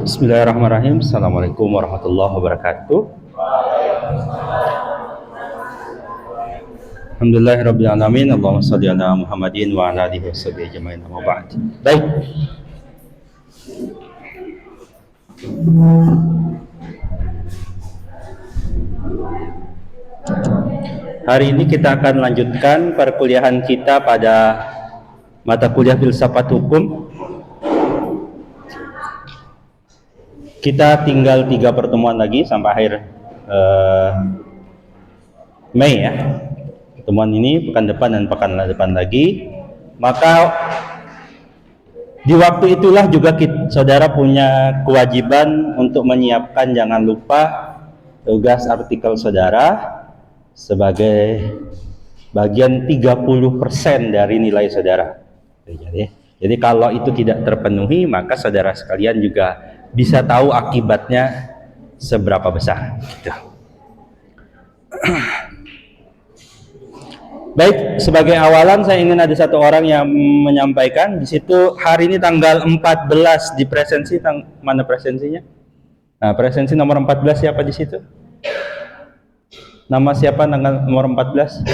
Bismillahirrahmanirrahim. Assalamualaikum warahmatullahi wabarakatuh. Alhamdulillahirabbil alamin. Allahumma shalli ala Muhammadin wa ala alihi washabihi ajmain. Amma ba'd. Baik. Hari ini kita akan lanjutkan perkuliahan kita pada mata kuliah filsafat hukum. Kita tinggal 3 pertemuan lagi sampai akhir Mei ya. Pertemuan ini pekan depan dan pekan depan lagi. Maka di waktu itulah juga saudara punya kewajiban untuk menyiapkan, jangan lupa, tugas artikel saudara sebagai bagian 30% dari nilai saudara. Jadi kalau itu tidak terpenuhi, maka saudara sekalian juga bisa tahu akibatnya seberapa besar. Gitu. Baik, sebagai awalan saya ingin ada satu orang yang menyampaikan. Di situ hari ini tanggal 14 di presensi, mana presensinya? Nah, presensi nomor 14 siapa di situ? Nama siapa nomor 14?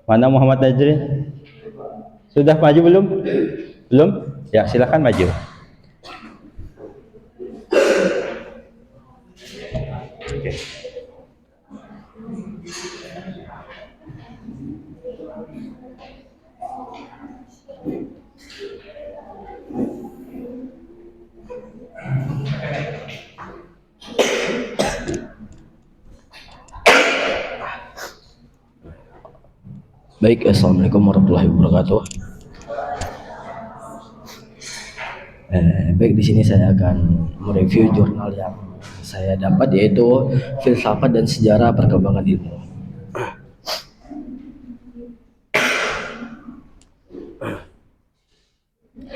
Mana Muhammad Najrin? Sudah maju belum? Belum? Ya, silakan maju. Oke. Baik, assalamualaikum warahmatullahi wabarakatuh. Baik, di sini saya akan mereview jurnal yang saya dapat, yaitu Filsafat dan Sejarah Perkembangan Ilmu.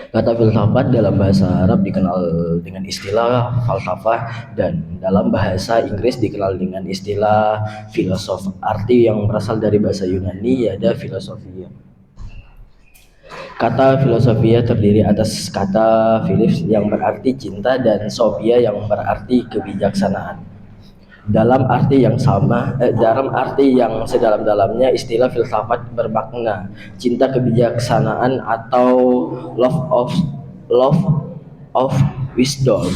Kata filsafat dalam bahasa Arab dikenal dengan istilah falsafah, dan dalam bahasa Inggris dikenal dengan istilah filosof. Arti yang berasal dari bahasa Yunani yaitu filosofia. Kata filosofia terdiri atas kata philis yang berarti cinta dan sophia yang berarti kebijaksanaan. Dalam arti yang sedalam-dalamnya, istilah filsafat bermakna cinta kebijaksanaan atau love of wisdom.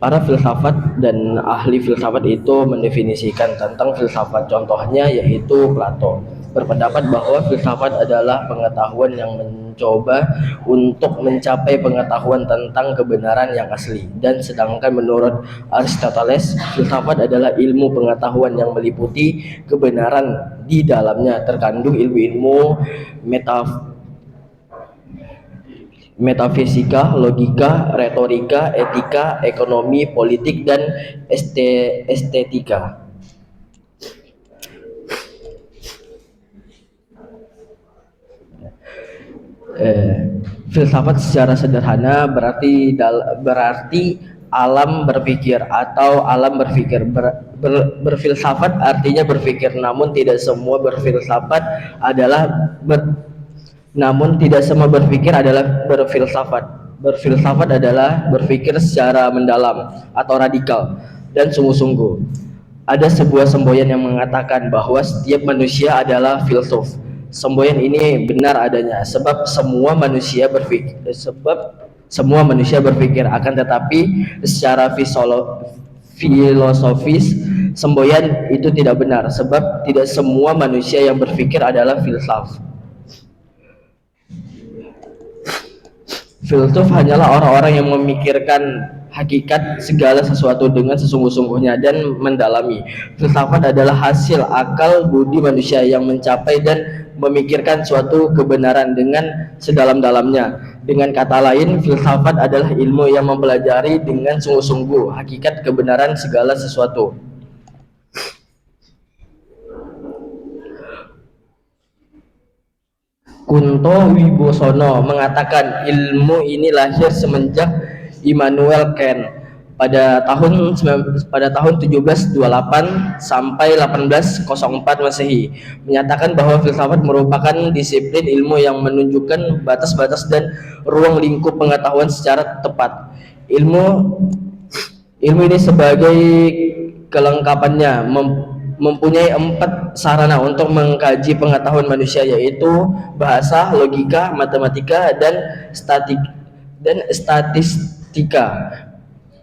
Para filsafat dan ahli filsafat itu mendefinisikan tentang filsafat. Contohnya yaitu Plato berpendapat bahwa filsafat adalah pengetahuan yang mencoba untuk mencapai pengetahuan tentang kebenaran yang asli. Dan sedangkan menurut Aristoteles, filsafat adalah ilmu pengetahuan yang meliputi kebenaran di dalamnya terkandung ilmu-ilmu metafisika, logika, retorika, etika, ekonomi, politik, dan estetika. Filsafat secara sederhana berarti alam berpikir atau alam berpikir. Berfilsafat artinya berpikir, namun tidak semua berpikir adalah berfilsafat. Berfilsafat adalah berpikir secara mendalam atau radikal dan sungguh-sungguh. Ada sebuah semboyan yang mengatakan bahwa setiap manusia adalah filsuf. Semboyan ini benar adanya sebab semua manusia berpikir, akan tetapi secara filosofis semboyan itu tidak benar sebab tidak semua manusia yang berpikir adalah filsuf. Filsuf hanyalah orang-orang yang memikirkan hakikat segala sesuatu dengan sesungguh-sungguhnya dan mendalami. Filsafat adalah hasil akal budi manusia yang mencapai dan memikirkan suatu kebenaran dengan sedalam-dalamnya. Dengan kata lain, filsafat adalah ilmu yang mempelajari dengan sungguh-sungguh hakikat kebenaran segala sesuatu. Kunto Wibosono mengatakan ilmu ini lahir semenjak Immanuel Kant pada tahun 1728 sampai 1804 Masehi, menyatakan bahwa filsafat merupakan disiplin ilmu yang menunjukkan batas-batas dan ruang lingkup pengetahuan secara tepat. Ilmu ilmu ini sebagai kelengkapannya mempunyai 4 sarana untuk mengkaji pengetahuan manusia, yaitu bahasa, logika, matematika, dan statistika.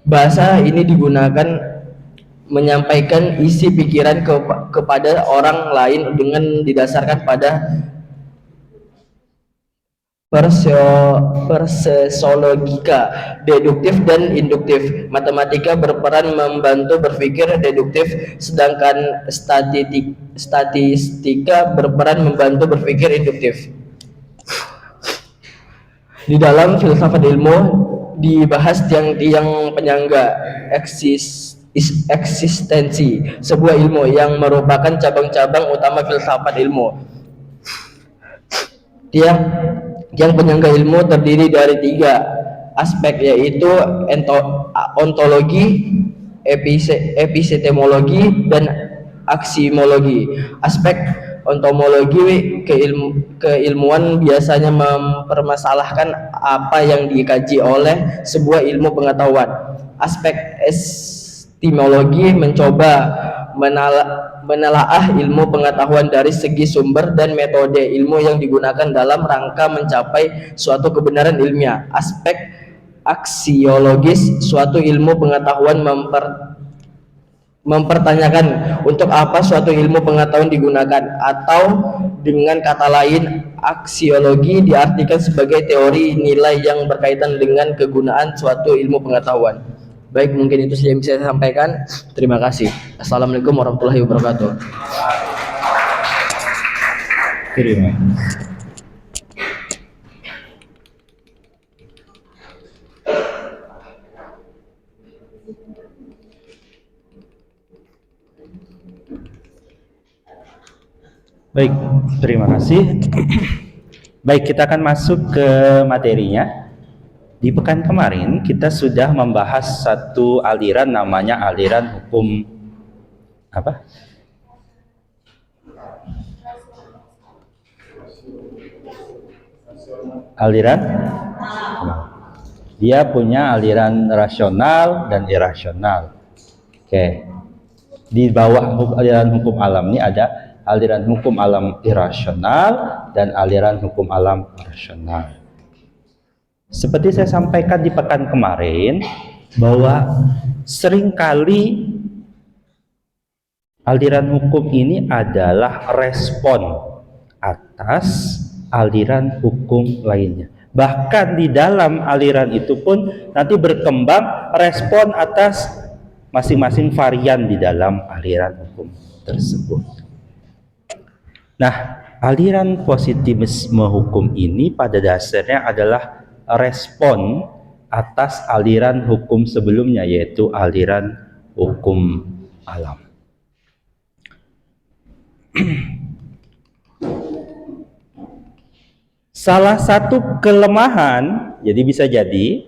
Bahasa ini digunakan menyampaikan isi pikiran kepada orang lain dengan didasarkan pada persesologika, deduktif dan induktif. Matematika berperan membantu berpikir deduktif, sedangkan statistika berperan membantu berpikir induktif. Di dalam filsafat ilmu dibahas tiang-tiang penyangga eksistensi sebuah ilmu yang merupakan cabang-cabang utama filsafat ilmu. Tiang penyangga ilmu terdiri dari 3 aspek, yaitu ontologi, epistemologi, dan aksimologi. Aspek ontomologi keilmuan biasanya mempermasalahkan apa yang dikaji oleh sebuah ilmu pengetahuan. Aspek epistemologi mencoba menelaah ilmu pengetahuan dari segi sumber dan metode ilmu yang digunakan dalam rangka mencapai suatu kebenaran ilmiah. Aspek aksiologis, suatu ilmu pengetahuan mempertanyakan untuk apa suatu ilmu pengetahuan digunakan, atau dengan kata lain, aksiologi diartikan sebagai teori nilai yang berkaitan dengan kegunaan suatu ilmu pengetahuan. Baik, mungkin itu saja yang bisa saya sampaikan. Terima kasih. Assalamualaikum warahmatullahi wabarakatuh. Terima. Baik, terima kasih. Baik, kita akan masuk ke materinya. Di pekan kemarin kita sudah membahas satu aliran, namanya aliran hukum apa? Aliran? Dia punya aliran rasional dan irasional. Oke. Di bawah aliran hukum alam ini ada aliran hukum alam irasional dan aliran hukum alam rasional. Seperti saya sampaikan di pekan kemarin, bahwa seringkali aliran hukum ini adalah respon atas aliran hukum lainnya. Bahkan di dalam aliran itu pun nanti berkembang respon atas masing-masing varian di dalam aliran hukum tersebut. Nah, aliran positivisme hukum ini pada dasarnya adalah respon atas aliran hukum sebelumnya, yaitu aliran hukum alam. Salah satu kelemahan, jadi bisa jadi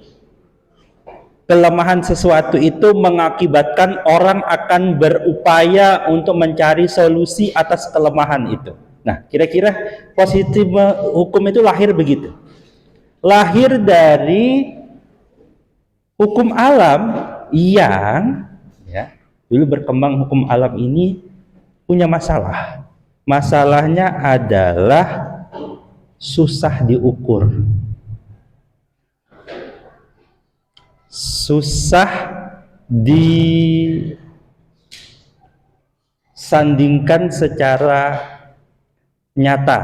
kelemahan sesuatu itu mengakibatkan orang akan berupaya untuk mencari solusi atas kelemahan itu. Nah, kira-kira positivisme hukum itu lahir begitu. Lahir dari hukum alam yang dulu berkembang. Hukum alam ini punya masalah. Masalahnya adalah susah diukur. Susah disandingkan secara nyata.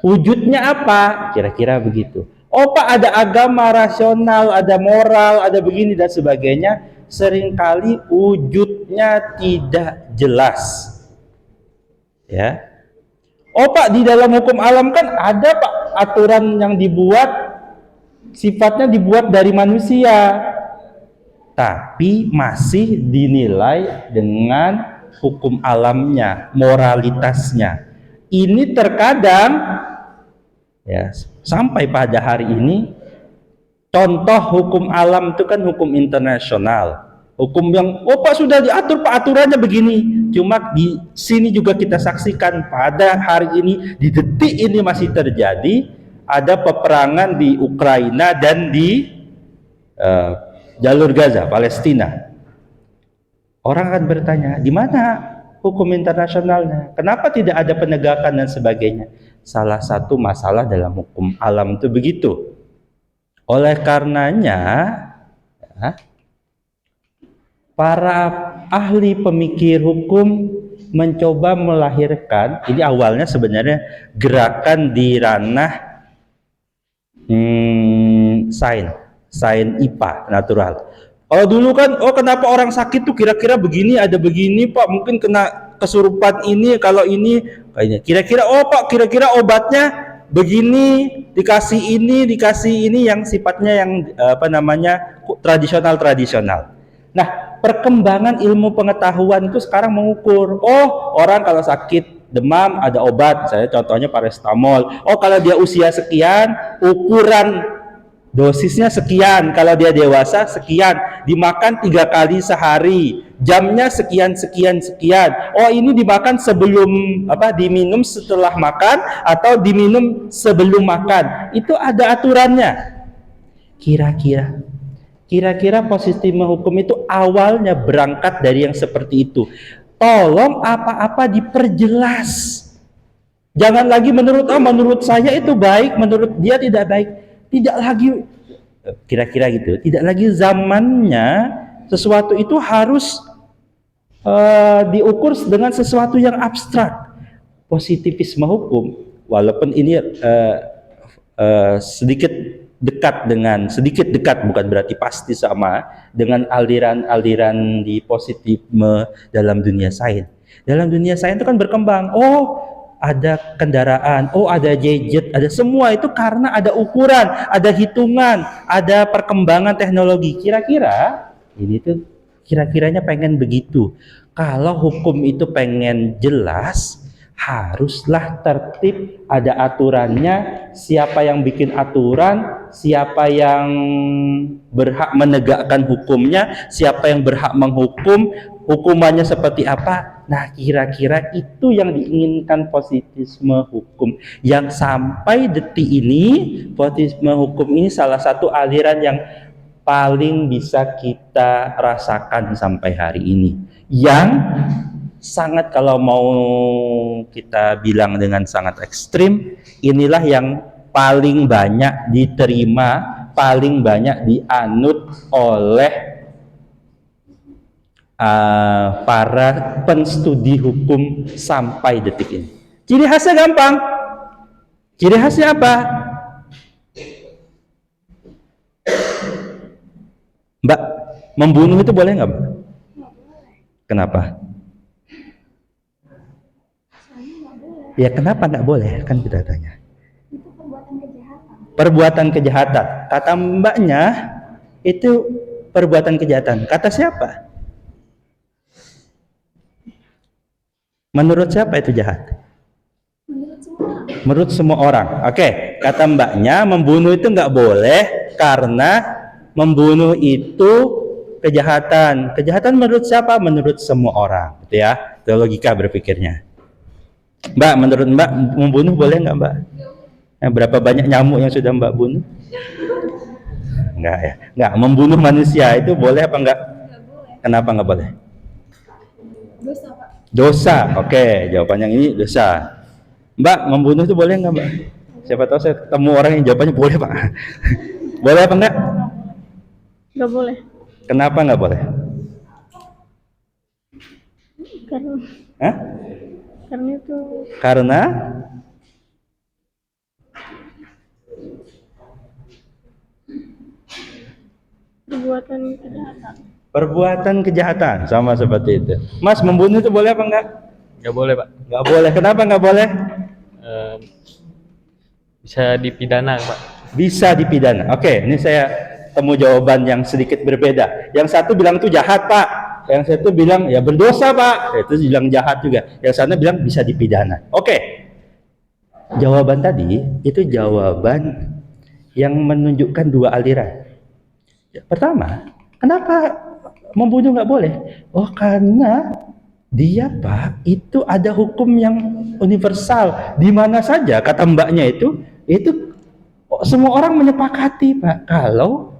Wujudnya apa? Kira-kira begitu. Oh Pak, ada agama rasional, ada moral, ada begini dan sebagainya. Seringkali wujudnya tidak jelas. Ya. Oh Pak, di dalam hukum alam kan ada Pak aturan yang dibuat, sifatnya dibuat dari manusia, tapi masih dinilai dengan hukum alamnya, moralitasnya. Ini terkadang sampai pada hari ini Contoh hukum alam itu kan hukum internasional. Hukum yang, oh Pak sudah diatur Pak aturannya begini. Cuma di sini juga kita saksikan pada hari ini, di detik ini masih terjadi, ada peperangan di Ukraina dan di jalur Gaza, Palestina. Orang akan bertanya, di mana hukum internasionalnya? Kenapa tidak ada penegakan dan sebagainya? Salah satu masalah dalam hukum alam itu begitu. Oleh karenanya, ya, para ahli pemikir hukum mencoba melahirkan, ini awalnya sebenarnya gerakan di ranah sains IPA natural. Kalau dulu kan, oh kenapa orang sakit tuh kira-kira begini, ada begini Pak, mungkin kena kesurupan ini, kalau ini kayaknya kira-kira, oh Pak kira-kira obatnya begini, dikasih ini yang sifatnya yang tradisional. Nah, perkembangan ilmu pengetahuan itu sekarang mengukur, oh orang kalau sakit demam ada obat, saya contohnya paracetamol. Oh kalau dia usia sekian, ukuran dosisnya sekian, kalau dia dewasa sekian, dimakan 3 kali sehari, jamnya sekian. Oh ini dimakan sebelum diminum setelah makan atau diminum sebelum makan. Itu ada aturannya. Kira-kira posisi hukum itu awalnya berangkat dari yang seperti itu. Tolong apa-apa diperjelas. Jangan lagi menurut saya itu baik, menurut dia tidak baik. Tidak lagi kira-kira gitu. Tidak lagi zamannya sesuatu itu harus diukur dengan sesuatu yang abstrak. Positivisme hukum, walaupun ini sedikit dekat, bukan berarti pasti sama dengan aliran-aliran di positivisme dalam dunia sains. Dalam dunia sains itu kan berkembang. Oh, ada kendaraan, oh ada gadget, ada semua itu karena ada ukuran, ada hitungan, ada perkembangan teknologi. Kira-kiranya pengen begitu. Kalau hukum itu pengen jelas, haruslah tertib, ada aturannya, siapa yang bikin aturan, siapa yang berhak menegakkan hukumnya, siapa yang berhak menghukum, hukumannya seperti apa. Nah, kira-kira itu yang diinginkan positivisme hukum, yang sampai detik ini positivisme hukum ini salah satu aliran yang paling bisa kita rasakan sampai hari ini, yang sangat, kalau mau kita bilang dengan sangat ekstrim, inilah yang paling banyak diterima, paling banyak dianut oleh para penstudi hukum sampai detik ini. Ciri khasnya gampang. Ciri khasnya apa? Mbak, membunuh itu boleh nggak, Mbak? Kenapa? Ya kenapa nggak boleh? Kan kita tanya. Itu perbuatan kejahatan. Perbuatan kejahatan. Kata mbaknya itu perbuatan kejahatan. Kata siapa? Menurut siapa itu jahat? Menurut semua orang. Oke, kata mbaknya membunuh itu nggak boleh karena membunuh itu kejahatan. Kejahatan menurut siapa? Menurut semua orang, gitu ya. Itu logika berpikirnya. Mbak, menurut Mbak membunuh boleh nggak, Mbak? Berapa banyak nyamuk yang sudah Mbak bunuh? Enggak ya. Enggak, membunuh manusia itu boleh apa enggak? Nggak boleh. Kenapa nggak boleh? Dosa, Pak. Dosa. Oke, jawaban yang ini dosa. Mbak, membunuh itu boleh nggak, Mbak? Siapa tahu saya ketemu orang yang jawabannya boleh, Pak. Boleh apa enggak? Nggak boleh. Kenapa nggak boleh? Hah? Karena itu Karena perbuatan kejahatan. perbuatan kejahatan, sama seperti itu. Mas, membunuh itu boleh apa enggak? Nggak boleh, Pak. Nggak boleh. Kenapa nggak boleh? Bisa dipidana, Pak. Bisa dipidana. Oke, ini saya temu jawaban yang sedikit berbeda. Yang satu bilang itu jahat, Pak. Yang satu bilang ya berdosa, Pak. Itu bilang jahat juga. Yang sana bilang bisa dipidana. Oke. Jawaban tadi itu jawaban yang menunjukkan dua aliran. Pertama, kenapa membunuh nggak boleh? Oh, karena dia, Pak, itu ada hukum yang universal. Di mana saja, kata mbaknya itu semua orang menyepakati, Pak, kalau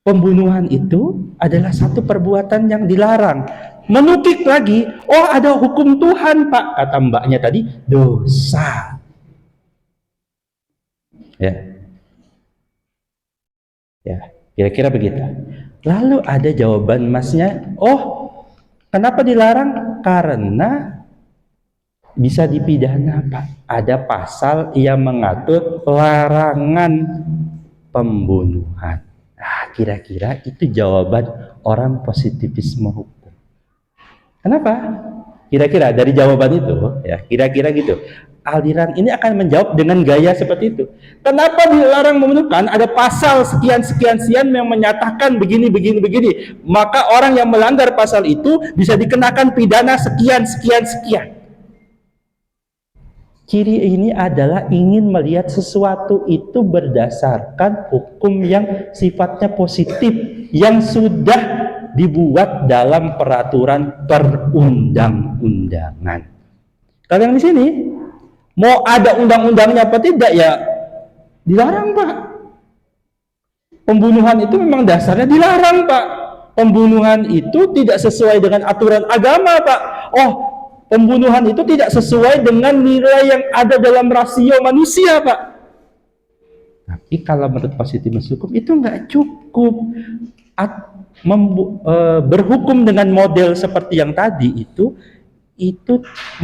pembunuhan itu adalah satu perbuatan yang dilarang. Menukik lagi, oh ada hukum Tuhan, Pak, kata mbaknya tadi, dosa. Ya, kira-kira begitu. Lalu ada jawaban masnya, oh kenapa dilarang? Karena bisa dipidana, Pak. Ada pasal yang mengatur larangan pembunuhan. Nah, kira-kira itu jawaban orang positivisme hukum. Kenapa? Kira-kira dari jawaban itu, ya, kira-kira gitu. Aliran ini akan menjawab dengan gaya seperti itu. Kenapa dilarang membunuhkan? Ada pasal sekian yang menyatakan begini. Maka orang yang melanggar pasal itu bisa dikenakan pidana sekian. Ciri ini adalah ingin melihat sesuatu itu berdasarkan hukum yang sifatnya positif, yang sudah dibuat dalam peraturan perundang-undangan. Kalau yang di sini, mau ada undang-undangnya apa tidak, ya dilarang, Pak. Pembunuhan itu memang dasarnya dilarang, Pak. Pembunuhan itu tidak sesuai dengan aturan agama, Pak. Oh, pembunuhan itu tidak sesuai dengan nilai yang ada dalam rasio manusia, Pak. Tapi kalau menurut positivisme hukum itu nggak cukup. Berhukum dengan model seperti yang tadi itu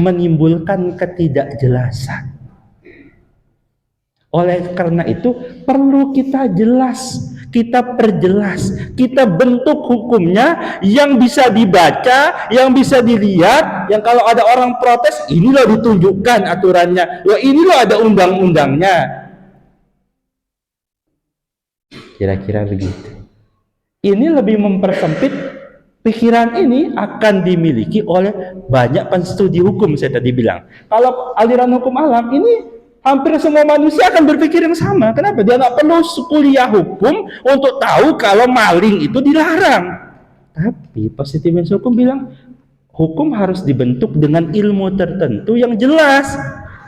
menimbulkan ketidakjelasan. Oleh karena itu perlu kita jelas, kita perjelas, kita bentuk hukumnya yang bisa dibaca, yang bisa dilihat, yang kalau ada orang protes, ini loh ditunjukkan aturannya, loh ini loh ada undang-undangnya. Kira-kira begitu. Ini lebih mempersempit. Pikiran ini akan dimiliki oleh banyak penstudi hukum. Saya tadi bilang, kalau aliran hukum alam ini hampir semua manusia akan berpikir yang sama. Kenapa? Dia nggak perlu kuliah hukum untuk tahu kalau maling itu dilarang. Tapi positivisme hukum bilang hukum harus dibentuk dengan ilmu tertentu yang jelas.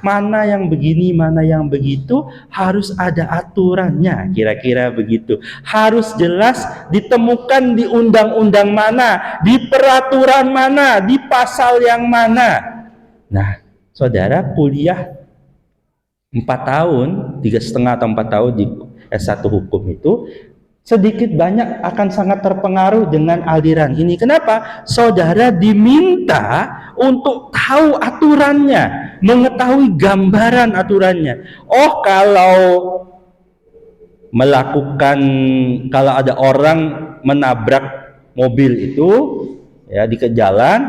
Mana yang begini, mana yang begitu, harus ada aturannya, kira-kira begitu. Harus jelas ditemukan di undang-undang mana, di peraturan mana, di pasal yang mana. Nah, saudara kuliah 4 tahun, 3,5 atau 4 tahun di S1 hukum itu, sedikit banyak akan sangat terpengaruh dengan aliran ini. Kenapa? Saudara diminta untuk tahu aturannya, mengetahui gambaran aturannya. Oh, kalau ada orang menabrak mobil itu ya di jalan,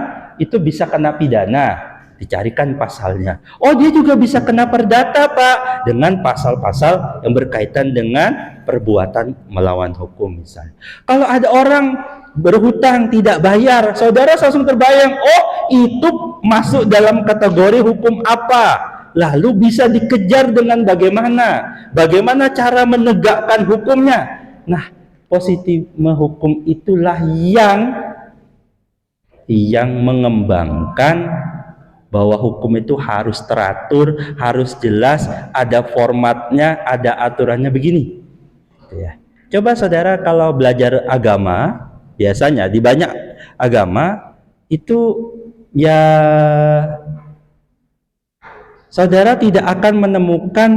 itu bisa kena pidana. Dicarikan pasalnya. Oh, dia juga bisa kena perdata, Pak, dengan pasal-pasal yang berkaitan dengan perbuatan melawan hukum misalnya. Kalau ada orang berhutang tidak bayar, saudara langsung terbayang, oh itu masuk dalam kategori hukum apa? Lalu bisa dikejar dengan bagaimana cara menegakkan hukumnya. Nah, positivisme hukum itulah yang mengembangkan bahwa hukum itu harus teratur, harus jelas, ada formatnya, ada aturannya begini. Ya. Coba saudara kalau belajar agama, biasanya di banyak agama itu ya saudara tidak akan menemukan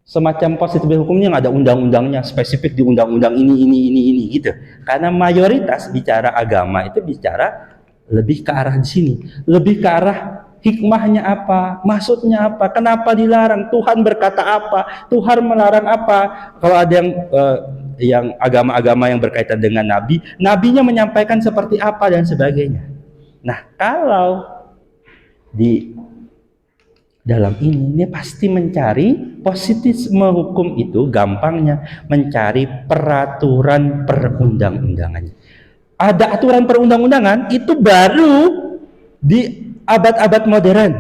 semacam positif hukum yang ada undang-undangnya spesifik di undang-undang ini gitu. Karena mayoritas bicara agama itu bicara lebih ke arah di sini, lebih ke arah hikmahnya apa, maksudnya apa, kenapa dilarang, Tuhan berkata apa, Tuhan melarang apa. Kalau ada yang agama-agama yang berkaitan dengan nabi, nabinya menyampaikan seperti apa dan sebagainya. Nah, kalau di dalam ini pasti mencari positivisme hukum itu gampangnya mencari peraturan perundang-undangannya. Ada aturan perundang-undangan itu baru di abad-abad modern.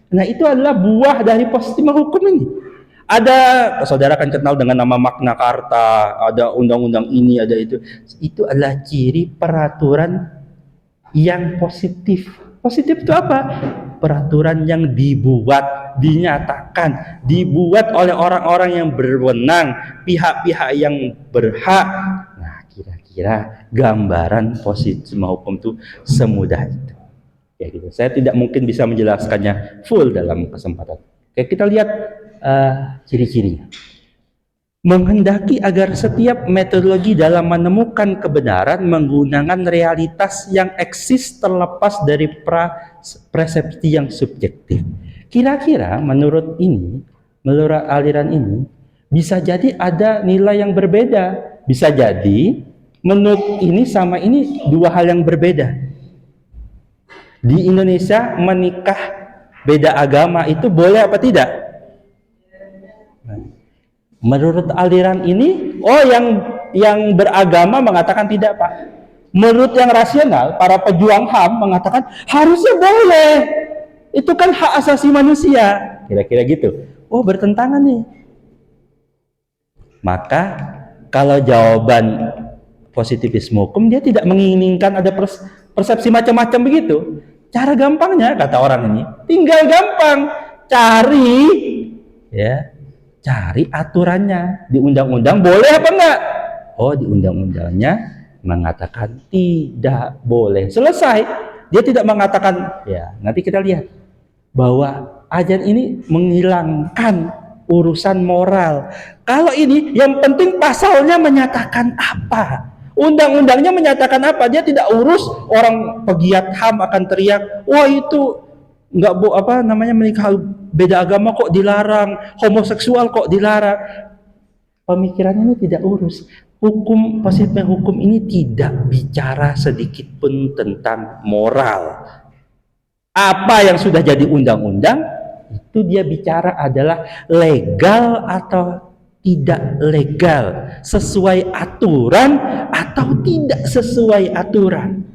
Nah, itu adalah buah dari positivisme hukum ini. Ada, saudara kan kenal dengan nama Magna Carta, ada undang-undang ini, ada itu. Itu adalah ciri peraturan yang positif. Positif itu apa? Peraturan yang dibuat, dinyatakan, dibuat oleh orang-orang yang berwenang, pihak-pihak yang berhak. Nah, kira-kira gambaran positifisme hukum itu semudah itu. Ya gitu. Saya tidak mungkin bisa menjelaskannya full dalam kesempatan. Oke, kita lihat ciri-cirinya. Menghendaki agar setiap metodologi dalam menemukan kebenaran menggunakan realitas yang eksis terlepas dari persepsi yang subjektif. Kira-kira menurut aliran ini, bisa jadi ada nilai yang berbeda. Bisa jadi menurut ini sama ini dua hal yang berbeda. Di Indonesia menikah beda agama itu boleh apa tidak? Menurut aliran ini, yang beragama mengatakan tidak, Pak. Menurut yang rasional, para pejuang HAM mengatakan harusnya boleh. Itu kan hak asasi manusia. Kira-kira gitu. Oh, bertentangan nih. Maka kalau jawaban positivisme hukum, dia tidak menginginkan ada persepsi macam-macam begitu. Cara gampangnya, kata orang ini, tinggal gampang cari aturannya. Di undang-undang boleh apa enggak? Oh, di undang-undangnya mengatakan tidak boleh. Selesai. Dia tidak mengatakan, ya nanti kita lihat bahwa ajaran ini menghilangkan urusan moral. Kalau ini yang penting pasalnya menyatakan apa, undang-undangnya menyatakan apa. Dia tidak urus orang pegiat HAM akan teriak, wah itu nggak menikah beda agama kok dilarang, homoseksual kok dilarang. Pemikirannya ini tidak urus. Positifnya hukum ini tidak bicara sedikit pun tentang moral. Apa yang sudah jadi undang-undang itu dia bicara adalah legal atau tidak legal, sesuai aturan atau tidak sesuai aturan.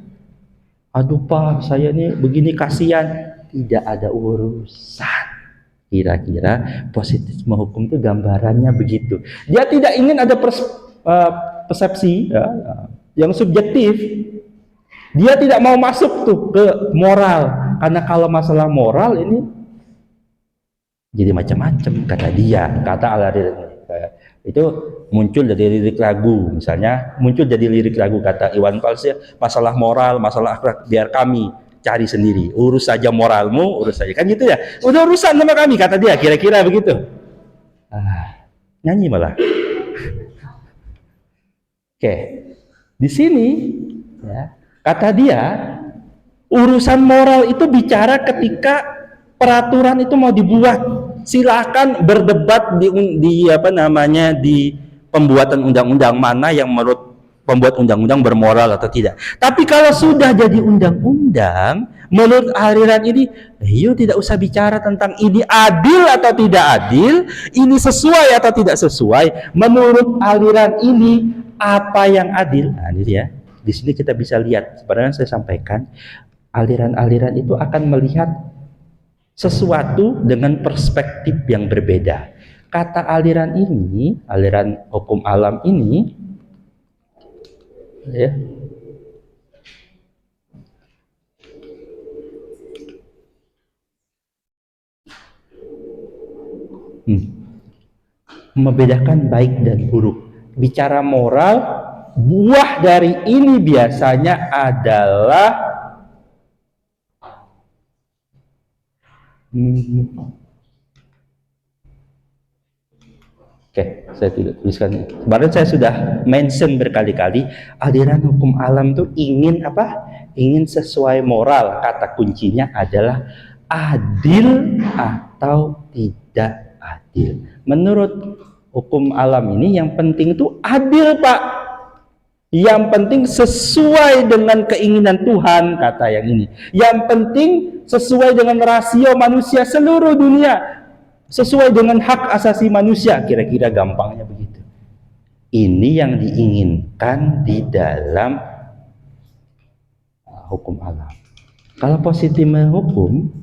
Aduh Pak, saya ini begini kasihan. Tidak ada urusan. Kira-kira positifisme hukum itu gambarannya begitu. Dia tidak ingin ada persepsi yang subjektif. Dia tidak mau masuk tuh ke moral, karena kalau masalah moral ini jadi macam-macam, kata aliran itu muncul dari lirik lagu. Misalnya muncul dari lirik lagu kata Iwan Fals, masalah moral, masalah akhlak biar kami cari sendiri, urus saja moralmu, urus saja, kan gitu ya, udah urusan sama kami, kata dia, kira-kira begitu. Nyanyi malah. Oke, di sini ya, kata dia urusan moral itu bicara ketika peraturan itu mau dibuat. Silakan berdebat di pembuatan undang-undang mana yang menurut pembuat undang-undang bermoral atau tidak. Tapi kalau sudah jadi undang-undang, menurut aliran ini, yuk tidak usah bicara tentang ini adil atau tidak adil, ini sesuai atau tidak sesuai. Menurut aliran ini, apa yang adil? Nah, ini ya. Di sini kita bisa lihat, sebenarnya saya sampaikan, aliran-aliran itu akan melihat sesuatu dengan perspektif yang berbeda. Kata aliran ini, aliran hukum alam ini, ya, membedakan baik dan buruk. Bicara moral, buah dari ini biasanya adalah Oke, saya tidak tuliskan. Kemarin saya sudah mention berkali-kali, aliran hukum alam itu ingin apa? Ingin sesuai moral. Kata kuncinya adalah adil atau tidak adil. Menurut hukum alam ini yang penting itu adil, Pak. Yang penting sesuai dengan keinginan Tuhan, kata yang ini. Yang penting sesuai dengan rasio manusia seluruh dunia. Sesuai dengan hak asasi manusia, kira-kira gampangnya begitu. Ini yang diinginkan di dalam hukum alam. Kalau positifisme hukum,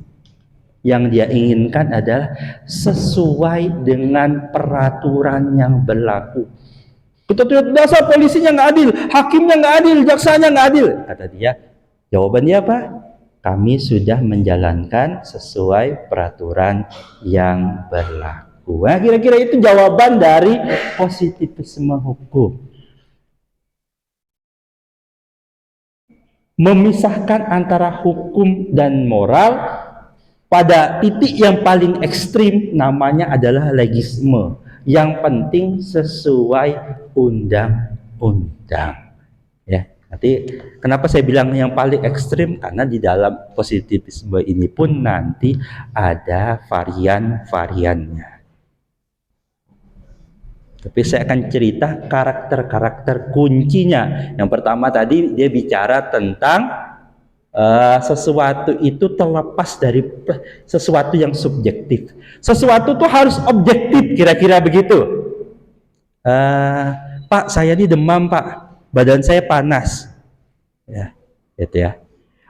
Yang dia inginkan adalah sesuai dengan peraturan yang berlaku. Kita tidak dasar polisinya nggak adil, hakimnya nggak adil, jaksanya nggak adil. Kata dia, jawaban dia apa? Kami sudah menjalankan sesuai peraturan yang berlaku. Nah, kira-kira itu jawaban dari positivisme hukum. Memisahkan antara hukum dan moral pada titik yang paling ekstrim namanya adalah legisme. Yang penting sesuai undang-undang. Ya, nanti kenapa saya bilang yang paling ekstrim? Karena di dalam positivisme ini pun nanti ada varian-variannya. Tapi saya akan cerita karakter-karakter kuncinya. Yang pertama tadi dia bicara tentang sesuatu itu terlepas dari sesuatu yang subjektif. Sesuatu itu harus objektif, kira-kira begitu. Pak, saya ini demam, Pak. Badan saya panas. Ya, gitu ya.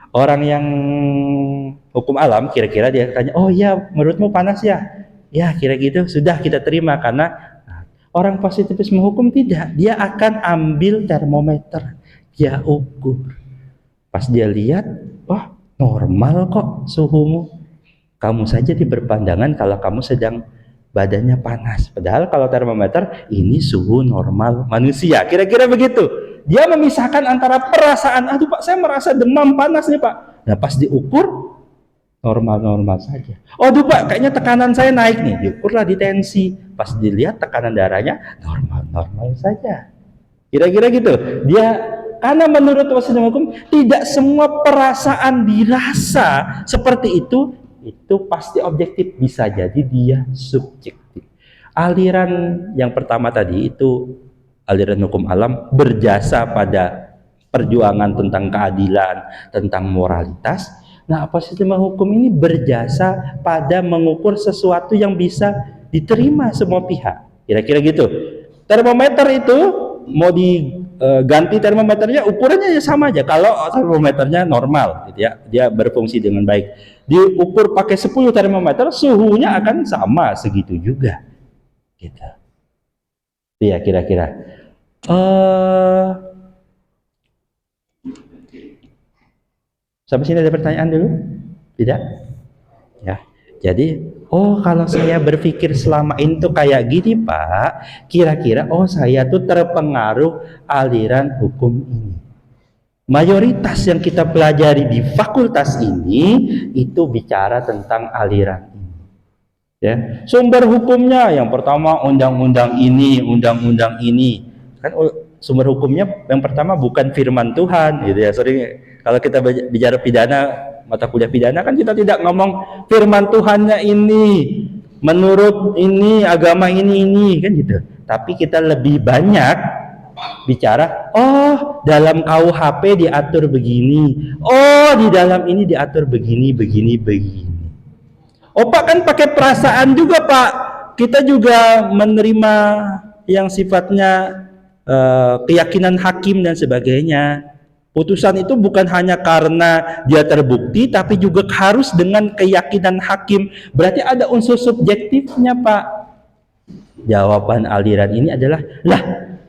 Orang yang hukum alam kira-kira dia tanya, "Oh iya, menurutmu panas ya?" Ya, kira gitu. Sudah kita terima karena orang positivisme hukum tidak. Dia akan ambil termometer, dia ukur. Pas dia lihat, wah normal kok suhumu. Kamu saja berpandangan kalau kamu sedang badannya panas. Padahal kalau termometer, ini suhu normal manusia. Kira-kira begitu. Dia memisahkan antara perasaan, aduh Pak saya merasa demam panas nih Pak. Nah pas diukur, normal-normal saja. Oh aduh Pak kayaknya tekanan saya naik nih. Diukurlah di tensi. Pas dilihat tekanan darahnya, normal-normal saja. Kira-kira gitu. Karena menurut positivisme hukum tidak semua perasaan dirasa seperti itu pasti objektif, bisa jadi dia subjektif. Aliran yang pertama tadi itu aliran hukum alam berjasa pada perjuangan tentang keadilan, tentang moralitas. Nah, positivisme hukum ini berjasa pada mengukur sesuatu yang bisa diterima semua pihak. Kira-kira gitu. Termometer itu mau diganti termometernya, ukurannya sama aja. Kalau termometernya normal gitu ya, dia berfungsi dengan baik. Diukur pakai 10 termometer, suhunya akan sama segitu juga. Gitu. Iya kira-kira. Sampai sini ada pertanyaan dulu? Tidak? Ya. Jadi, kalau saya berpikir selama ini tuh kayak gini Pak, kira-kira saya tuh terpengaruh aliran hukum ini. Mayoritas yang kita pelajari di fakultas ini itu bicara tentang aliran ini. Ya, sumber hukumnya yang pertama undang-undang ini, undang-undang ini. Kan sumber hukumnya yang pertama bukan firman Tuhan gitu ya. Sering kalau kita bicara pidana, mata kuliah pidana kan kita tidak ngomong firman Tuhannya ini, menurut ini, agama ini kan gitu. Tapi kita lebih banyak bicara, dalam KUHP diatur begini, di dalam ini diatur begini. Pak kan pakai perasaan juga Pak. Kita juga menerima yang sifatnya keyakinan hakim dan sebagainya. Putusan itu bukan hanya karena dia terbukti, tapi juga harus dengan keyakinan hakim. Berarti ada unsur subjektifnya Pak. Jawaban aliran ini adalah,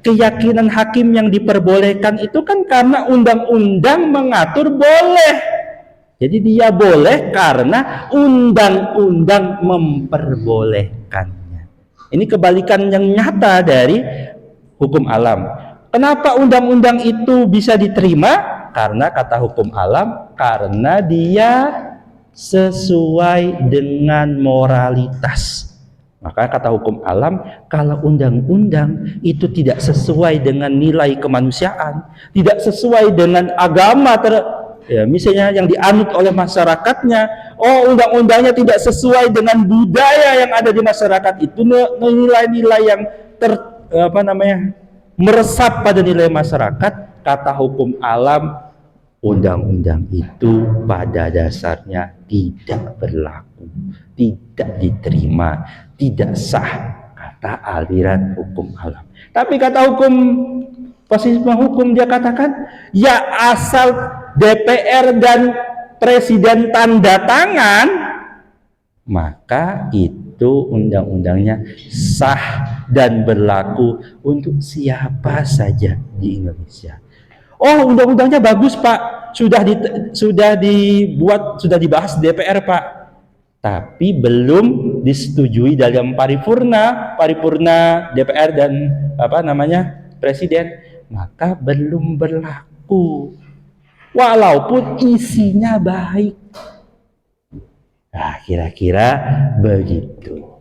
keyakinan hakim yang diperbolehkan itu kan karena undang-undang mengatur boleh. Jadi dia boleh karena undang-undang memperbolehkannya. Ini kebalikan yang nyata dari hukum alam. Kenapa undang-undang itu bisa diterima? Karena kata hukum alam, karena dia sesuai dengan moralitas. Maka kata hukum alam, kalau undang-undang itu tidak sesuai dengan nilai kemanusiaan, tidak sesuai dengan agama misalnya yang dianut oleh masyarakatnya, undang-undangnya tidak sesuai dengan budaya yang ada di masyarakat, itu nilai-nilai yang meresap pada nilai masyarakat, kata hukum alam, undang-undang itu pada dasarnya tidak berlaku, tidak diterima, tidak sah, kata aliran hukum alam. Tapi kata hukum positivisme hukum dia katakan, ya asal DPR dan presiden tanda tangan, maka itu undang-undangnya sah dan berlaku untuk siapa saja di Indonesia. Oh, undang-undangnya bagus, Pak. Sudah dibuat, sudah dibahas di DPR, Pak. Tapi belum disetujui dalam paripurna DPR dan Presiden, maka belum berlaku. Walaupun isinya baik. Nah, kira-kira begitu.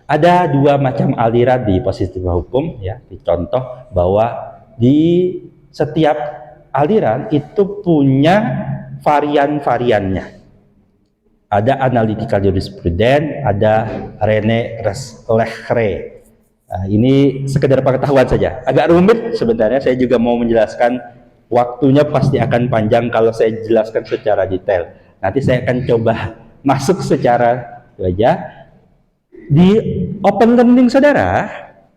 Ada dua macam aliran di positif hukum, ya. Dicontoh bahwa di setiap aliran itu punya varian-variannya. Ada analytical jurisprudence, ada René Lehre. Nah, ini sekedar pengetahuan saja. Agak rumit sebenarnya, saya juga mau menjelaskan, waktunya pasti akan panjang kalau saya jelaskan secara detail. Nanti saya akan coba masuk secara saja. Di open learning saudara,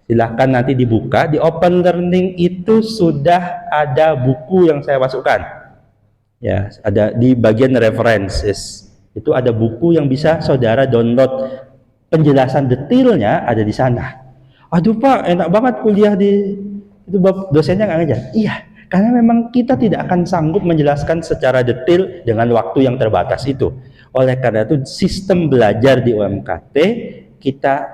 silahkan nanti dibuka. Di open learning itu sudah ada buku yang saya masukkan. Ya, ada di bagian references. Itu ada buku yang bisa saudara download. Penjelasan detailnya ada di sana. Aduh Pak, enak banget kuliah di itu, dosennya nggak ngajar. Iya, karena memang kita tidak akan sanggup menjelaskan secara detail dengan waktu yang terbatas itu. Oleh karena itu sistem belajar di UMKT, kita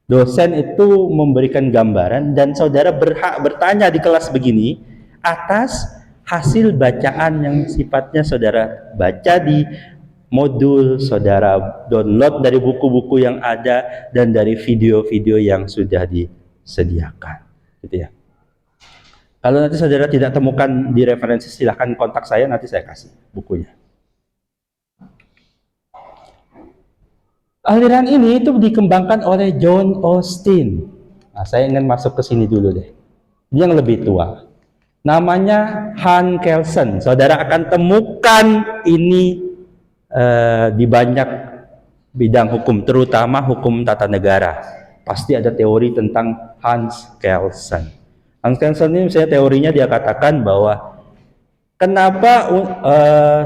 dosen itu memberikan gambaran dan saudara berhak bertanya di kelas begini atas hasil bacaan yang sifatnya saudara baca di modul, saudara download dari buku-buku yang ada dan dari video-video yang sudah disediakan, gitu ya. Kalau nanti saudara tidak temukan di referensi, silahkan kontak saya, nanti saya kasih bukunya. Aliran ini itu dikembangkan oleh John Austin. Nah, saya ingin masuk ke sini dulu deh. Dia yang lebih tua. Namanya Hans Kelsen. Saudara akan temukan ini di banyak bidang hukum, terutama hukum tata negara. Pasti ada teori tentang Hans Kelsen. Hans Kelsen ini misalnya teorinya dia katakan bahwa kenapa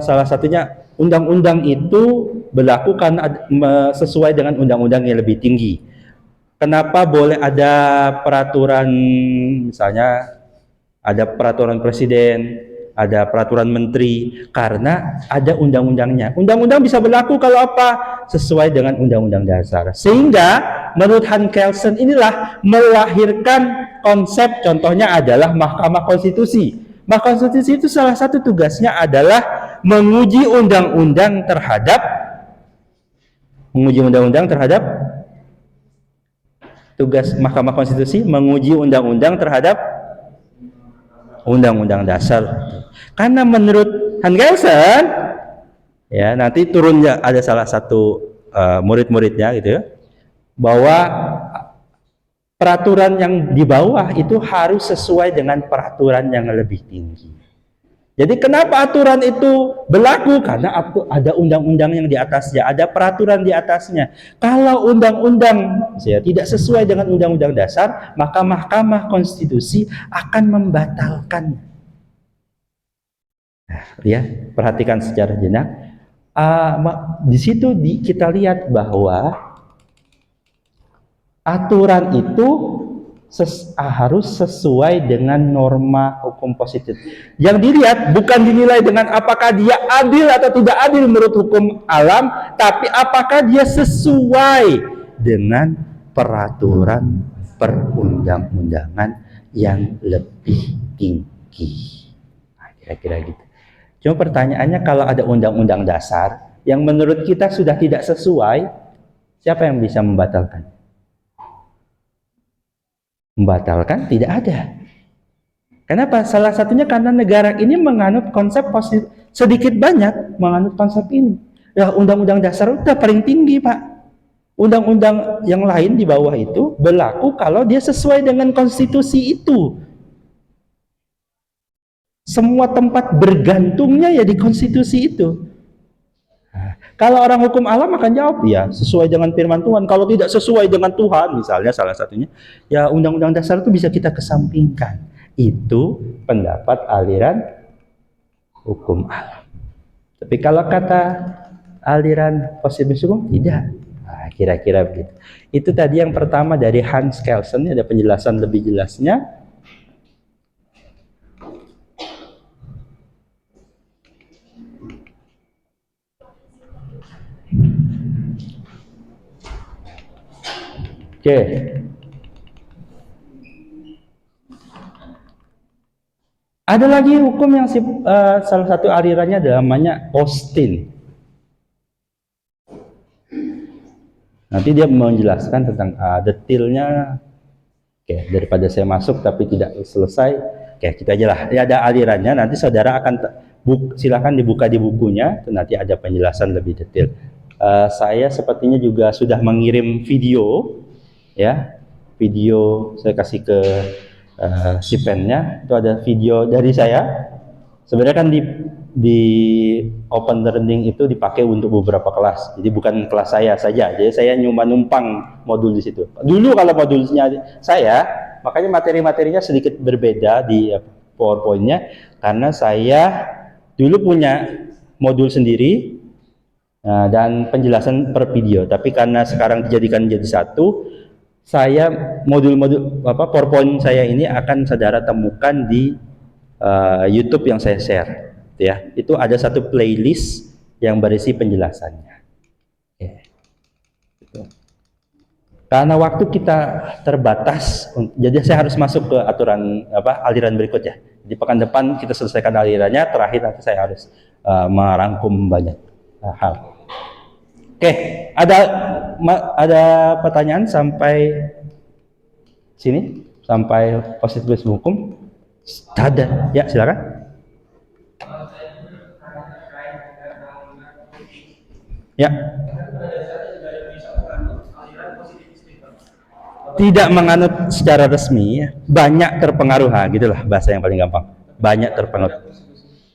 salah satunya undang-undang itu berlaku karena sesuai dengan undang-undang yang lebih tinggi. Kenapa boleh ada peraturan, misalnya ada peraturan presiden, ada peraturan menteri, karena ada undang-undangnya. Undang-undang bisa berlaku kalau apa? Sesuai dengan undang-undang dasar. Sehingga menurut Hans Kelsen inilah melahirkan konsep, contohnya adalah Mahkamah Konstitusi. Mahkamah Konstitusi itu salah satu tugasnya adalah menguji undang-undang terhadap tugas Mahkamah Konstitusi menguji undang-undang terhadap undang-undang dasar. Karena menurut Hans Kelsen, ya nanti turunnya ada salah satu murid-muridnya gitu ya, bahwa peraturan yang di bawah itu harus sesuai dengan peraturan yang lebih tinggi. Jadi kenapa aturan itu berlaku? Karena ada undang-undang yang di atasnya, ada peraturan di atasnya. Kalau undang-undang ya, tidak sesuai dengan undang-undang dasar, maka Mahkamah Konstitusi akan membatalkannya. Nah, ya, perhatikan secara jenak. Di situ kita lihat bahwa aturan itu harus sesuai dengan norma hukum positif. Yang dilihat bukan dinilai dengan apakah dia adil atau tidak adil menurut hukum alam, tapi apakah dia sesuai dengan peraturan perundang-undangan yang lebih tinggi. Nah, kira-kira gitu. Cuma pertanyaannya, kalau ada undang-undang dasar yang menurut kita sudah tidak sesuai, siapa yang bisa membatalkan? Membatalkan tidak ada. Kenapa? Salah satunya karena negara ini menganut konsep positif, sedikit banyak menganut konsep ini. Ya, undang-undang dasar udah paling tinggi, Pak. Undang-undang yang lain di bawah itu berlaku kalau dia sesuai dengan konstitusi itu. Semua tempat bergantungnya ya di konstitusi itu. Kalau orang hukum alam akan jawab, ya sesuai dengan firman Tuhan. Kalau tidak sesuai dengan Tuhan, misalnya salah satunya, ya undang-undang dasar itu bisa kita kesampingkan. Itu pendapat aliran hukum alam. Tapi kalau kata aliran positivisme tidak. Nah, kira-kira begitu. Itu tadi yang pertama dari Hans Kelsen, ada penjelasan lebih jelasnya. Oke. Ada lagi hukum yang salah satu alirannya namanya Austin. Nanti dia menjelaskan tentang detailnya. Oke, daripada saya masuk tapi tidak selesai, oke kita aja lah. Ya, ada alirannya. Nanti saudara akan silakan dibuka di bukunya. Nanti ada penjelasan lebih detail. Saya sepertinya juga sudah mengirim video, ya, video saya kasih ke si pennya. Itu ada video dari saya. Sebenarnya kan di Open Learning itu dipakai untuk beberapa kelas, jadi bukan kelas saya saja. Jadi saya cuma numpang modul di situ. Dulu kalau modulnya saya, makanya materi-materinya sedikit berbeda di PowerPoint-nya, karena saya dulu punya modul sendiri dan penjelasan per video. Tapi karena sekarang dijadikan jadi satu, saya modul-modul PowerPoint saya ini akan saudara temukan di YouTube yang saya share, ya. Itu ada satu playlist yang berisi penjelasannya. Ya. Gitu. Karena waktu kita terbatas, jadi saya harus masuk ke aturan aliran berikutnya. Di pekan depan kita selesaikan alirannya, terakhir nanti saya harus merangkum banyak hal. Oke, ada pertanyaan sampai sini, sampai positivisme hukum? Ada, ya silakan. Ya. Tidak menganut secara resmi, ya. Banyak terpengaruh, gitulah bahasa yang paling gampang. Banyak terpengaruh.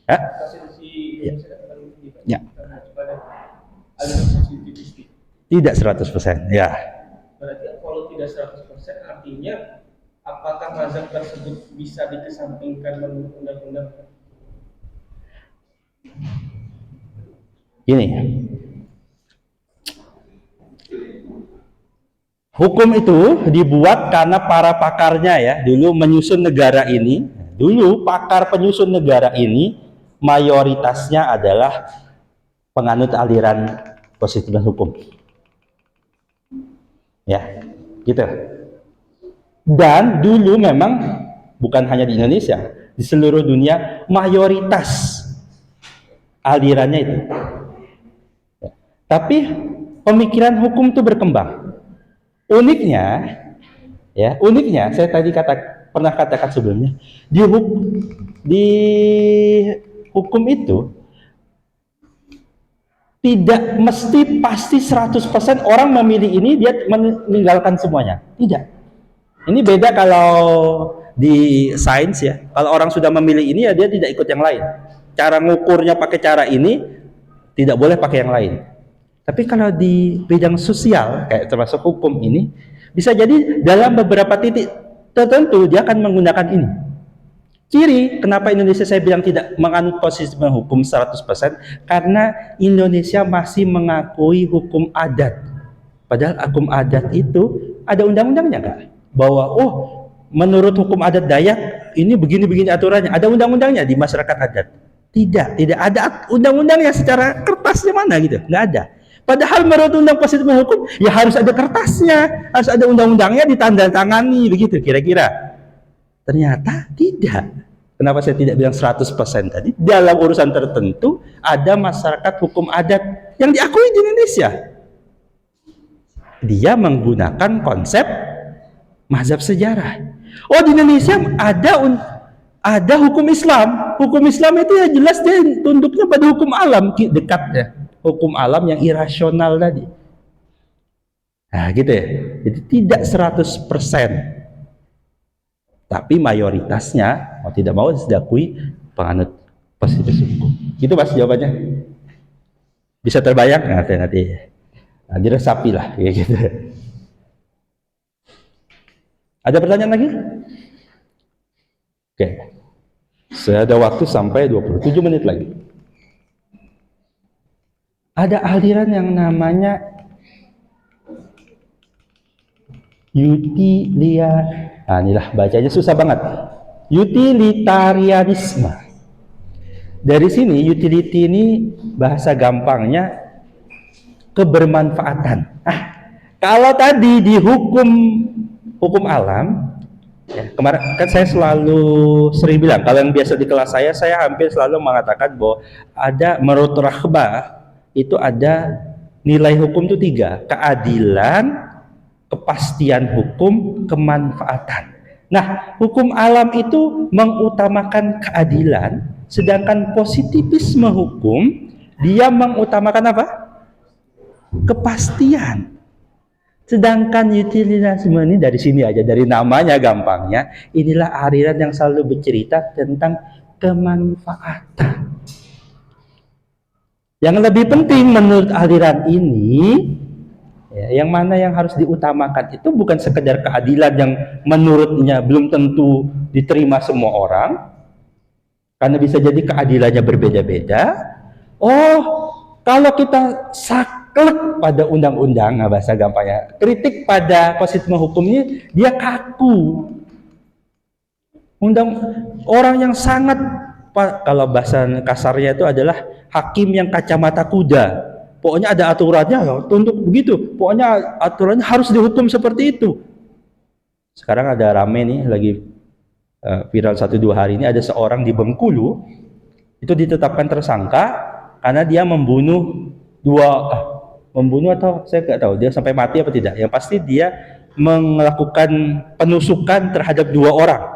Ya. Ya. Ya. Tidak 100%, ya. Berarti kalau tidak 100% artinya apakah mazhab tersebut bisa dikesampingkan menurut undang-undang? Gini, hukum itu dibuat karena para pakarnya, ya, dulu menyusun negara ini. Dulu pakar penyusun negara ini mayoritasnya adalah penganut aliran positivisme hukum, ya, gitu. Dan dulu memang bukan hanya di Indonesia, di seluruh dunia mayoritas alirannya itu. Ya. Tapi pemikiran hukum itu berkembang. Uniknya saya tadi pernah katakan sebelumnya, di hukum itu tidak mesti pasti 100% orang memilih ini dia meninggalkan semuanya. Tidak. Ini beda kalau di sains, ya. Kalau orang sudah memilih ini, ya dia tidak ikut yang lain. Cara ngukurnya pakai cara ini, tidak boleh pakai yang lain. Tapi kalau di bidang sosial, kayak termasuk hukum ini, bisa jadi dalam beberapa titik tertentu dia akan menggunakan ini. Ciri kenapa Indonesia saya bilang tidak menganut positivisme hukum 100%, karena Indonesia masih mengakui hukum adat. Padahal hukum adat itu ada undang-undangnya, enggak? Bahwa menurut hukum adat Dayak ini begini-begini aturannya, ada undang-undangnya di masyarakat adat. Tidak ada undang-undangnya secara kertasnya mana gitu, nggak ada. Padahal menurut undang positivisme hukum ya harus ada kertasnya, harus ada undang-undangnya ditandatangani begitu kira-kira. Ternyata tidak. Kenapa saya tidak bilang 100% tadi? Dalam urusan tertentu ada masyarakat hukum adat yang diakui di Indonesia. Dia menggunakan konsep mazhab sejarah. Di Indonesia ada hukum Islam. Hukum Islam itu ya jelas dia tunduknya pada hukum alam, dekatnya. Hukum alam yang irasional tadi. Nah, gitu ya. Jadi tidak 100%. Tapi mayoritasnya mau tidak mau diakui penganut positivisme hukum. Gitu Mas jawabannya. Bisa terbayang? Nanti diresapi lah kayak gitu. Ada pertanyaan lagi? Oke. Saya ada waktu sampai 27 menit lagi. ada aliran yang namanya inilah bacanya susah banget. Utilitarianisme. Dari sini utility ini bahasa gampangnya kebermanfaatan. Kalau tadi di hukum alam, ya, kemarin kan saya selalu sering bilang, kalau yang biasa di kelas saya hampir selalu mengatakan bahwa ada menurut Rahbah itu ada nilai hukum itu 3: keadilan, kepastian hukum, kemanfaatan. Nah, hukum alam itu mengutamakan keadilan, sedangkan positivisme hukum dia mengutamakan apa? Kepastian. Sedangkan utilitarisme ini dari sini aja, dari namanya gampangnya, inilah aliran yang selalu bercerita tentang kemanfaatan. Yang lebih penting menurut aliran ini, ya, yang mana yang harus diutamakan itu bukan sekedar keadilan yang menurutnya belum tentu diterima semua orang, karena bisa jadi keadilannya berbeda-beda. Kalau kita saklek pada undang-undang, bahasa gampangnya, kritik pada positif hukum ini, dia kaku. Orang yang sangat, kalau bahasa kasarnya itu adalah hakim yang kacamata kuda. Pokoknya ada aturannya, untuk begitu. Pokoknya aturannya harus dihukum seperti itu. Sekarang ada rame nih, lagi viral 1-2 hari ini, ada seorang di Bengkulu itu ditetapkan tersangka karena dia membunuh atau saya nggak tahu dia sampai mati apa tidak. Yang pasti dia melakukan penusukan terhadap 2 orang.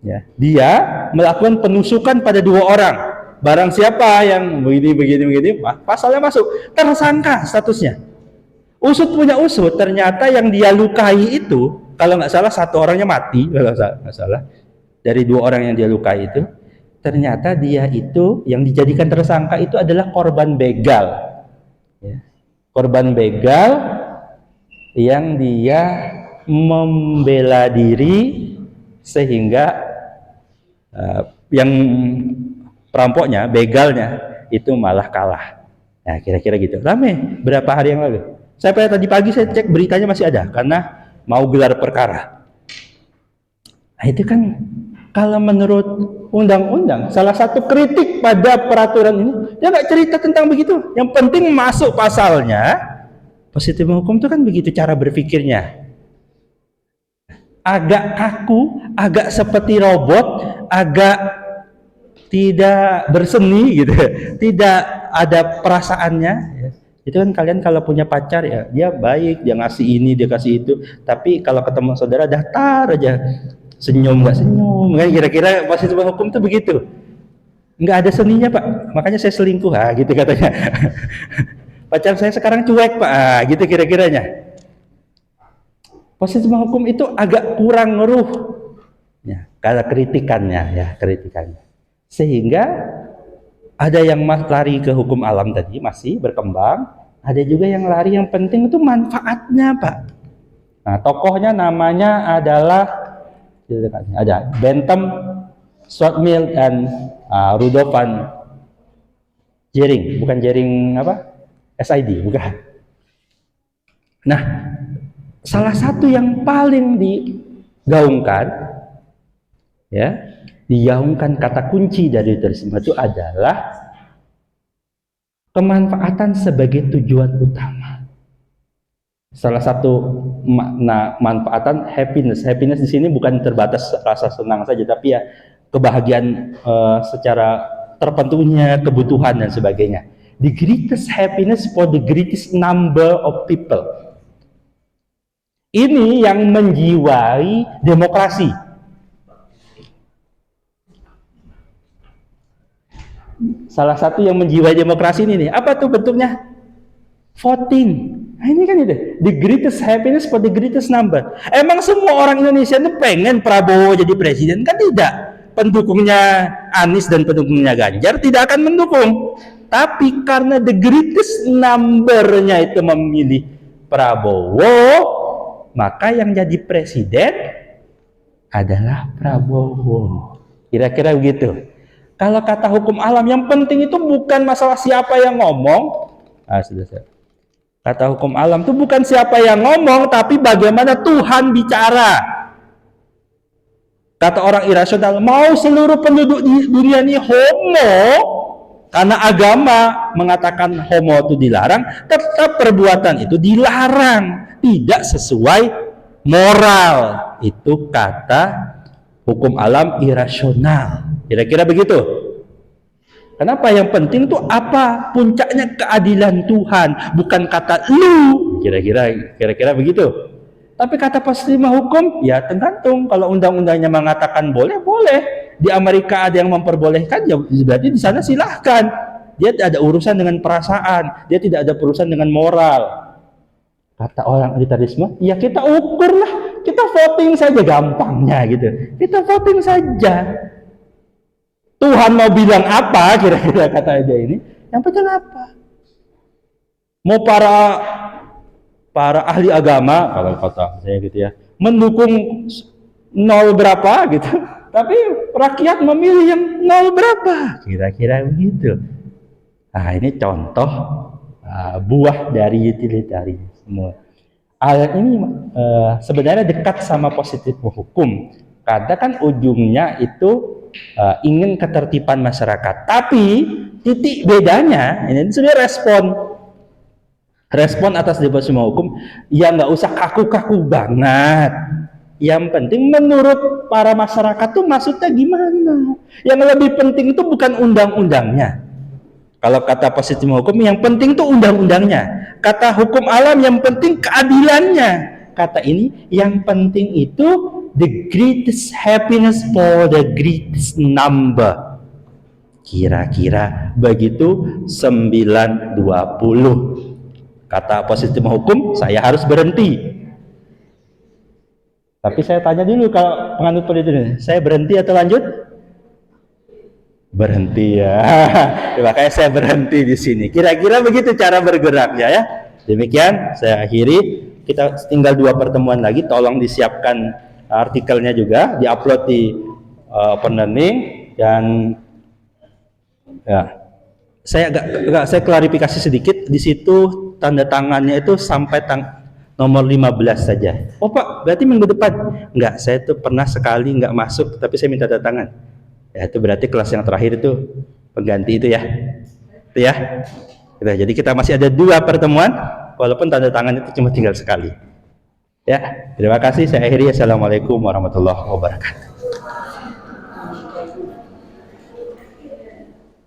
Ya, dia melakukan penusukan pada 2 orang. Barang siapa yang begini, pasalnya masuk, tersangka statusnya. Usut punya usut, ternyata yang dia lukai itu, kalau nggak salah 1 orangnya mati, kalau nggak salah, dari 2 orang yang dia lukai itu, ternyata dia itu yang dijadikan tersangka itu adalah korban begal. Ya. Korban begal yang dia membela diri sehingga yang perampoknya, begalnya itu malah kalah. Nah, kira-kira gitu. Rame berapa hari yang lalu. Sampai tadi pagi saya cek beritanya masih ada karena mau gelar perkara. Nah, itu kan kalau menurut undang-undang, salah satu kritik pada peraturan ini, dia nggak cerita tentang begitu. Yang penting masuk pasalnya. Positif hukum itu kan begitu cara berpikirnya. Agak kaku, agak seperti robot, agak tidak berseni gitu, tidak ada perasaannya. Itu kan kalian kalau punya pacar ya, dia baik, dia ngasih ini, dia kasih itu. Tapi kalau ketemu saudara datar aja, senyum nggak senyum, kan kira-kira positif hukum tuh begitu. Nggak ada seninya pak, makanya saya selingkuh, gitu katanya. Pacar saya sekarang cuek pak, gitu kira-kiranya. Positif hukum itu agak kurang ngeruh, ya, kalau kritikannya. Sehingga ada yang lari ke hukum alam tadi masih berkembang, ada juga yang lari yang penting itu manfaatnya pak. Nah, tokohnya namanya adalah ada Bentham, Shortmill, dan Rudolf van Jering, bukan Jering apa? SID, bukan. Nah, salah satu yang paling digaungkan, ya, digaungkan kata kunci dari utilitarisme itu adalah kemanfaatan sebagai tujuan utama. Salah satu makna manfaatan happiness. Happiness di sini bukan terbatas rasa senang saja, tapi ya kebahagiaan secara tertentunya, kebutuhan dan sebagainya. The greatest happiness for the greatest number of people. Ini yang menjiwai demokrasi. Salah satu yang menjiwai demokrasi ini nih, apa tuh bentuknya? Voting. Nah, ini kan itu, the greatest happiness for the greatest number. Emang semua orang Indonesia itu pengen Prabowo jadi presiden? Kan tidak. Pendukungnya Anies dan pendukungnya Ganjar tidak akan mendukung. Tapi karena the greatest number-nya itu memilih Prabowo, maka yang jadi presiden adalah Prabowo. Kira-kira begitu. Kalau kata hukum alam, yang penting itu bukan masalah siapa yang ngomong. Sudah. Kata hukum alam itu bukan siapa yang ngomong, tapi bagaimana Tuhan bicara. Kata orang irasional, mau seluruh penduduk di dunia ini homo, karena agama mengatakan homo itu dilarang, tetap perbuatan itu dilarang, tidak sesuai moral. Itu kata hukum alam irasional. Kira-kira begitu. Kenapa? Yang penting tuh apa? Puncaknya keadilan Tuhan, bukan kata lu. Kira-kira begitu. Tapi kata penerima hukum, ya tergantung. Kalau undang-undangnya mengatakan boleh, boleh. Di Amerika ada yang memperbolehkan, ya berarti di sana silahkan. Dia tidak ada urusan dengan perasaan, dia tidak ada urusan dengan moral. Kata orang elitarisme, ya kita ukur lah, kita voting saja gampangnya gitu. Kita voting saja. Tuhan mau bilang apa kira-kira kata aja ini? Yang penting apa? Mau para ahli agama kalau kata saya gitu ya, mendukung nol berapa gitu. Tapi rakyat memilih yang nol berapa? Kira-kira begitu. Nah, ini contoh buah dari utilitarisme. Ayat ini sebenarnya dekat sama positif hukum. Karena kan ujungnya itu ingin ketertiban masyarakat. Tapi titik bedanya ini sebenarnya respon atas deposisi hukum, ya nggak usah kaku-kaku banget. Yang penting menurut para masyarakat tuh maksudnya gimana. Yang lebih penting itu bukan undang-undangnya. Kalau kata positif hukum, yang penting itu undang-undangnya. Kata hukum alam, yang penting keadilannya. Kata ini, yang penting itu the greatest happiness for the greatest number. Kira-kira begitu 920. Kata positif hukum, saya harus berhenti. Tapi saya tanya dulu kalau penganut politik, saya berhenti atau lanjut? Berhenti ya. Makanya saya berhenti di sini. Kira-kira begitu cara bergeraknya ya. Demikian saya akhiri. Kita tinggal 2 pertemuan lagi. Tolong disiapkan artikelnya juga, diupload di Open Learning, dan ya saya saya klarifikasi sedikit di situ, tanda tangannya itu sampai nomor 15 saja. Oh Pak, berarti minggu depan? Enggak, saya tuh pernah sekali enggak masuk, tapi saya minta tanda tangan. Ya itu berarti kelas yang terakhir itu pengganti itu ya. Itu ya. Jadi kita masih ada 2 pertemuan, walaupun tanda tangan itu cuma tinggal sekali. Ya, terima kasih. Saya akhiri. Assalamualaikum warahmatullahi wabarakatuh.